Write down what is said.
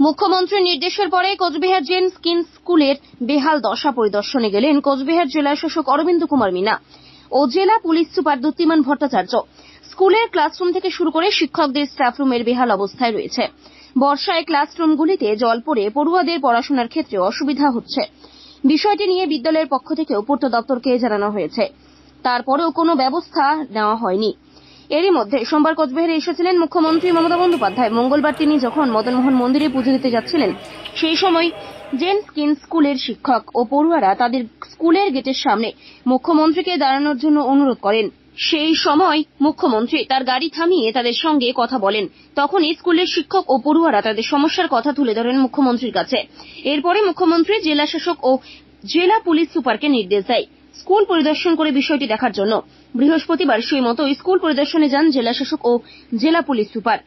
মুখ্যমন্ত্রীর নির্দেশের পরে কোচবিহার জেন স্কিন স্কুলের বেহাল দশা পরিদর্শনে গেলেন কোচবিহার জেলা শাসক অরবিন্দ কুমার মিনা ও জেলা পুলিশ সুপার দ্যুতিমান ভট্টাচার্য। স্কুলের ক্লাসরুম থেকে শুরু করে শিক্ষকদের স্টাফরুমের বেহাল অবস্থায় রয়েছে। বর্ষায় ক্লাসরুমগুলিতে জল পড়ে পড়ুয়াদের পড়াশোনার ক্ষেত্রে অসুবিধা হচ্ছে। বিষয়টি নিয়ে বিদ্যালয়ের পক্ষ থেকেও পূর্ত দপ্তরকে জানানো হয়েছে, তারপরেও কোনো ব্যবস্থা নেওয়া হয়নি। এরই মধ্যে সোমবার কোচবিহারে এসেছিলেন মুখ্যমন্ত্রী মমতা বন্দ্যোপাধ্যায়। মঙ্গলবার তিনি যখন মদনমোহন মন্দিরে পুজো দিতে যাচ্ছিলেন, সেই সময় জেন স্কিন স্কুলের শিক্ষক ও পড়ুয়ারা তাদের স্কুলের গেটের সামনে মুখ্যমন্ত্রীকে দাঁড়ানোর জন্য অনুরোধ করেন। সেই সময় মুখ্যমন্ত্রী তার গাড়ি থামিয়ে তাদের সঙ্গে কথা বলেন। তখনই স্কুলের শিক্ষক ও পড়ুয়ারা তাদের সমস্যার কথা তুলে ধরেন মুখ্যমন্ত্রীর কাছে। এরপরে মুখ্যমন্ত্রী জেলা শাসক ও জেলা পুলিশ সুপারকে নির্দেশ দেয় স্কুল পরিদর্শন করে বিষয়টি দেখার জন্য। বৃহস্পতিবার সেই মতো স্কুল পরিদর্শনে যান জেলা শাসক ও জেলা পুলিশ সুপার।